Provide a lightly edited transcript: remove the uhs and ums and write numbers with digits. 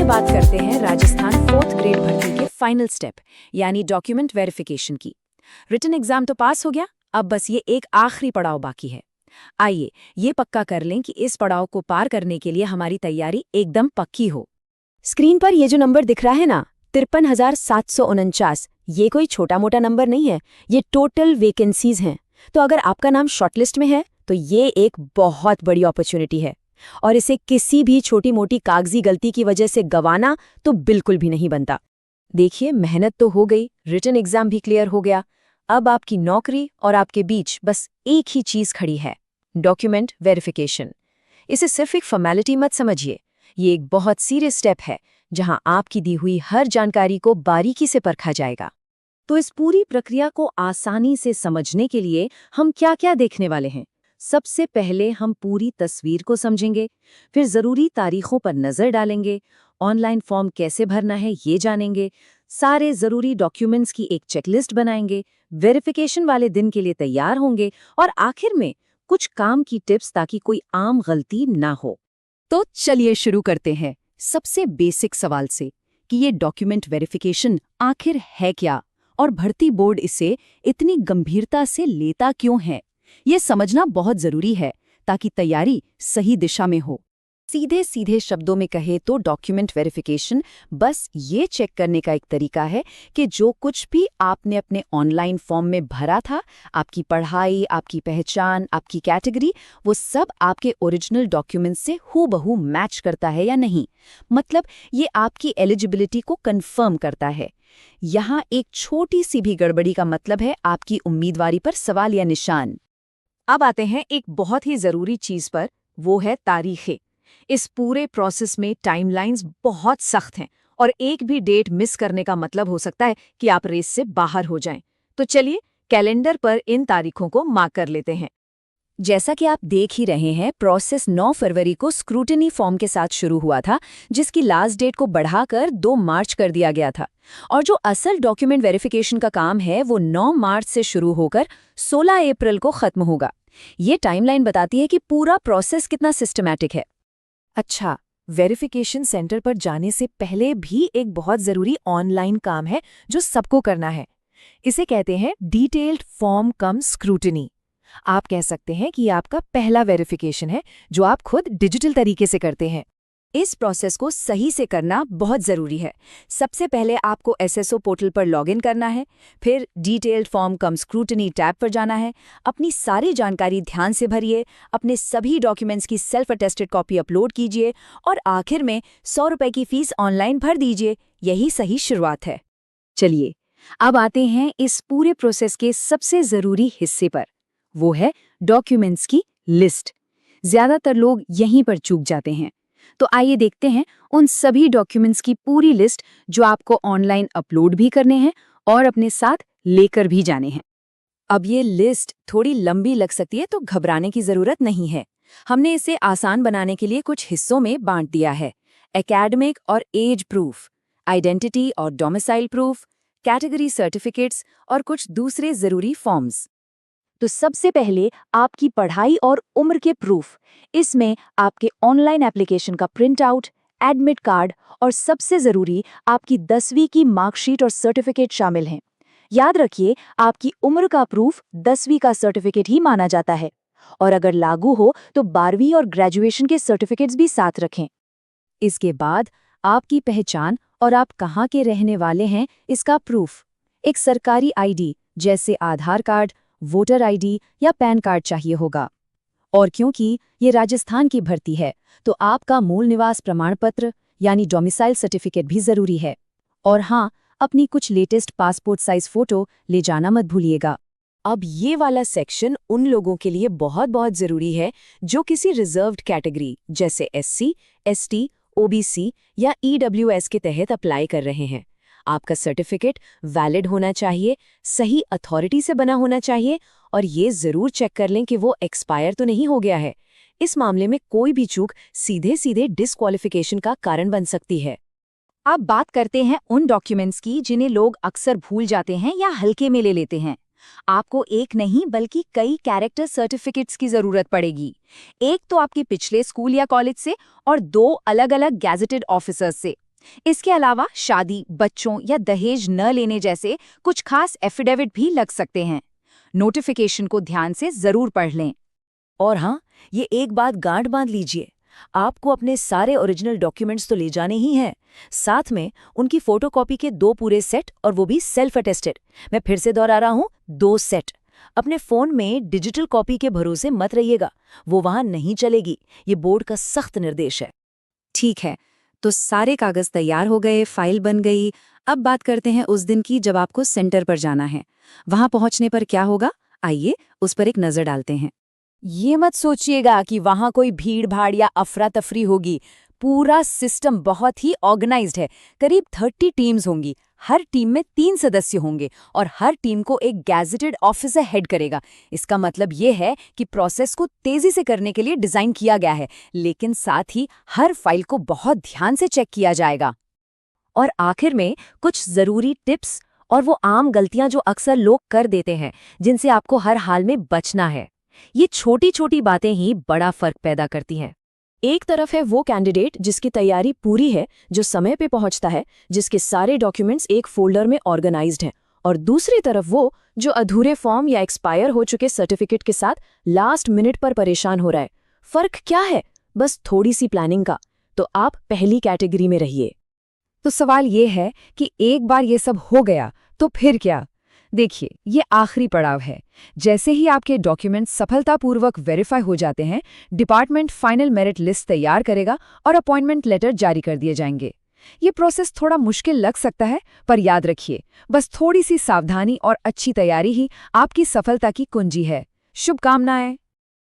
आइए बात करते हैं राजस्थान 4th ग्रेड भर्ती के फाइनल स्टेप यानी डॉक्यूमेंट वेरिफिकेशन की। रिटन एग्जाम तो पास हो गया, अब बस ये एक आखिरी पड़ाव बाकी है। आइए ये पक्का कर लें कि इस पड़ाव को पार करने के लिए हमारी तैयारी एकदम पक्की हो। स्क्रीन पर ये जो नंबर दिख रहा है ना, 53,749, ये कोई छोटा मोटा नंबर नहीं है, ये टोटल वैकेंसीज हैं। तो अगर आपका नाम शॉर्टलिस्ट में है तो ये एक बहुत बड़ी अपॉर्चुनिटी है और इसे किसी भी छोटी मोटी कागजी गलती की वजह से गंवाना तो बिल्कुल भी नहीं बनता। देखिए, मेहनत तो हो गई, रिटन एग्जाम भी क्लियर हो गया, अब आपकी नौकरी और आपके बीच बस एक ही चीज खड़ी है, डॉक्यूमेंट वेरिफिकेशन। इसे सिर्फ एक फॉर्मेलिटी मत समझिए, ये एक बहुत सीरियस स्टेप है जहां आपकी दी हुई हर जानकारी को बारीकी से परखा जाएगा। तो इस पूरी प्रक्रिया को आसानी से समझने के लिए हम क्या-क्या देखने वाले हैं। सबसे पहले हम पूरी तस्वीर को समझेंगे, फिर जरूरी तारीखों पर नजर डालेंगे, ऑनलाइन फॉर्म कैसे भरना है ये जानेंगे, सारे जरूरी डॉक्यूमेंट्स की एक चेकलिस्ट बनाएंगे, वेरिफिकेशन वाले दिन के लिए तैयार होंगे और आखिर में कुछ काम की टिप्स ताकि कोई आम गलती ना हो। तो चलिए शुरू करते हैं सबसे बेसिक सवाल से कि ये डॉक्यूमेंट वेरिफिकेशन आखिर है क्या और भर्ती बोर्ड इसे इतनी गंभीरता से लेता क्यों है। ये समझना बहुत जरूरी है ताकि तैयारी सही दिशा में हो। सीधे सीधे शब्दों में कहे तो डॉक्यूमेंट वेरिफिकेशन बस ये चेक करने का एक तरीका है कि जो कुछ भी आपने अपने ऑनलाइन फॉर्म में भरा था, आपकी पढ़ाई, आपकी पहचान, आपकी कैटेगरी, वो सब आपके ओरिजिनल डॉक्यूमेंट से हूबहू मैच करता है या नहीं। मतलब ये आपकी एलिजिबिलिटी को कंफर्म करता है। यहाँ एक छोटी सी भी गड़बड़ी का मतलब है आपकी उम्मीदवारी पर सवाल या निशान। अब आते हैं एक बहुत ही जरूरी चीज पर, वो है तारीखें। इस पूरे प्रोसेस में टाइमलाइंस बहुत सख्त हैं और एक भी डेट मिस करने का मतलब हो सकता है कि आप रेस से बाहर हो जाएं। तो चलिए कैलेंडर पर इन तारीखों को मार्क कर लेते हैं। जैसा कि आप देख ही रहे हैं, प्रोसेस 9 फरवरी को स्क्रूटिनी फॉर्म के साथ शुरू हुआ था, जिसकी लास्ट डेट को बढ़ाकर 2 मार्च कर दिया गया था। और जो असल डॉक्यूमेंट वेरिफिकेशन का काम है वो 9 मार्च से शुरू होकर 16 अप्रैल को खत्म होगा। ये टाइमलाइन बताती है कि पूरा प्रोसेस कितना सिस्टमैटिक है। अच्छा, वेरिफिकेशन सेंटर पर जाने से पहले भी एक बहुत जरूरी ऑनलाइन काम है जो सबको करना है। इसे कहते हैं डिटेल्ड फॉर्म कम स्क्रूटिनी। आप कह सकते हैं कि ये आपका पहला वेरिफिकेशन है जो आप खुद डिजिटल तरीके से करते हैं। इस प्रोसेस को सही से करना बहुत ज़रूरी है। सबसे पहले आपको एसएसओ पोर्टल पर लॉगिन करना है, फिर डिटेल्ड फॉर्म कम स्क्रूटिनी टैब पर जाना है, अपनी सारी जानकारी ध्यान से भरिए, अपने सभी डॉक्यूमेंट्स की सेल्फ अटेस्टेड कॉपी अपलोड कीजिए और आखिर में 100 रुपये की फीस ऑनलाइन भर दीजिए। यही सही शुरुआत है। चलिए अब आते हैं इस पूरे प्रोसेस के सबसे ज़रूरी हिस्से पर, वो है डॉक्यूमेंट्स की लिस्ट। ज़्यादातर लोग यहीं पर चूक जाते हैं। तो आइए देखते हैं उन सभी डॉक्यूमेंट्स की पूरी लिस्ट जो आपको ऑनलाइन अपलोड भी करने हैं और अपने साथ लेकर भी जाने हैं। अब ये लिस्ट थोड़ी लंबी लग सकती है तो घबराने की जरूरत नहीं है। हमने इसे आसान बनाने के लिए कुछ हिस्सों में बांट दिया है। एकेडमिक और एज प्रूफ, आइडेंटिटी और डोमिसाइल प्रूफ, कैटेगरी सर्टिफिकेट्स और कुछ दूसरे जरूरी फॉर्म्स। तो सबसे पहले आपकी पढ़ाई और उम्र के प्रूफ। इसमें आपके ऑनलाइन एप्लीकेशन का प्रिंट आउट, एडमिट कार्ड और सबसे ज़रूरी आपकी 10वीं की मार्कशीट और सर्टिफिकेट शामिल हैं। याद रखिए, आपकी उम्र का प्रूफ 10वीं का सर्टिफिकेट ही माना जाता है और अगर लागू हो तो 12वीं और ग्रेजुएशन के सर्टिफिकेट्स भी साथ रखें। इसके बाद आपकी पहचान और आप कहाँ के रहने वाले हैं इसका प्रूफ। एक सरकारी आईडी जैसे आधार कार्ड, वोटर आईडी या पैन कार्ड चाहिए होगा। और क्योंकि ये राजस्थान की भर्ती है तो आपका मूल निवास प्रमाण पत्र यानी डोमिसाइल सर्टिफिकेट भी जरूरी है। और हाँ, अपनी कुछ लेटेस्ट पासपोर्ट साइज फोटो ले जाना मत भूलिएगा। अब ये वाला सेक्शन उन लोगों के लिए बहुत बहुत जरूरी है जो किसी रिजर्व्ड कैटेगरी जैसे एससी, एसटी, ओबीसी या ईडब्ल्यूएस के तहत अप्लाई कर रहे हैं। आपका सर्टिफिकेट वैलिड होना चाहिए, सही अथॉरिटी से बना होना चाहिए और ये जरूर चेक कर लें कि वो एक्सपायर तो नहीं हो गया है। इस मामले में कोई भी चूक सीधे सीधे डिस्क्वालिफिकेशन का कारण बन सकती है। अब बात करते हैं उन डॉक्यूमेंट्स की जिन्हें लोग अक्सर भूल जाते हैं या हल्के में ले लेते हैं। आपको एक नहीं बल्कि कई कैरेक्टर सर्टिफिकेट्स की जरूरत पड़ेगी। एक तो आपके पिछले स्कूल या कॉलेज से और 2 अलग अलग गैजेटेड ऑफिसर्स से। इसके अलावा शादी, बच्चों या दहेज न लेने जैसे कुछ खास एफिडेविट भी लग सकते हैं। नोटिफिकेशन को ध्यान से जरूर पढ़ लें। और हाँ, ये एक बात गांठ बांध लीजिए, आपको अपने सारे ओरिजिनल डॉक्यूमेंट्स तो ले जाने ही हैं, साथ में उनकी फोटोकॉपी के 2 पूरे सेट, और वो भी सेल्फ अटेस्टेड। मैं फिर से दोहरा रहा हूँ, 2 सेट। अपने फोन में डिजिटल कॉपी के भरोसे मत रहिएगा, वो वहां नहीं चलेगी। ये बोर्ड का सख्त निर्देश है। ठीक है, तो सारे कागज तैयार हो गए, फाइल बन गई। अब बात करते हैं उस दिन की जब आपको सेंटर पर जाना है। वहां पहुंचने पर क्या होगा, आइए उस पर एक नजर डालते हैं। ये मत सोचिएगा कि वहां कोई भीड़ भाड़ या अफरा तफरी होगी। पूरा सिस्टम बहुत ही ऑर्गेनाइज्ड है। करीब 30 टीम्स होंगी, हर टीम में 3 सदस्य होंगे और हर टीम को एक गैजेटेड ऑफिसर हेड करेगा। इसका मतलब ये है कि प्रोसेस को तेजी से करने के लिए डिजाइन किया गया है, लेकिन साथ ही हर फाइल को बहुत ध्यान से चेक किया जाएगा। और आखिर में कुछ जरूरी टिप्स और वो आम गलतियां जो अक्सर लोग कर देते हैं, जिनसे आपको हर हाल में बचना है। ये छोटी छोटी बातें ही बड़ा फर्क पैदा करती हैं। एक तरफ है वो कैंडिडेट जिसकी तैयारी पूरी है, जो समय पे पहुंचता है, जिसके सारे डॉक्यूमेंट्स एक फोल्डर में ऑर्गेनाइज्ड हैं, और दूसरी तरफ वो जो अधूरे फॉर्म या एक्सपायर हो चुके सर्टिफिकेट के साथ लास्ट मिनट पर परेशान हो रहा है। फर्क क्या है? बस थोड़ी सी प्लानिंग का। तो आप पहली कैटेगरी में रहिए। तो सवाल ये है कि एक बार ये सब हो गया तो फिर क्या? देखिए, ये आखिरी पड़ाव है। जैसे ही आपके डॉक्यूमेंट्स सफलतापूर्वक वेरीफाई हो जाते हैं, डिपार्टमेंट फाइनल मेरिट लिस्ट तैयार करेगा और अपॉइंटमेंट लेटर जारी कर दिए जाएंगे। ये प्रोसेस थोड़ा मुश्किल लग सकता है, पर याद रखिए, बस थोड़ी सी सावधानी और अच्छी तैयारी ही आपकी सफलता की कुंजी है। शुभकामनाएं।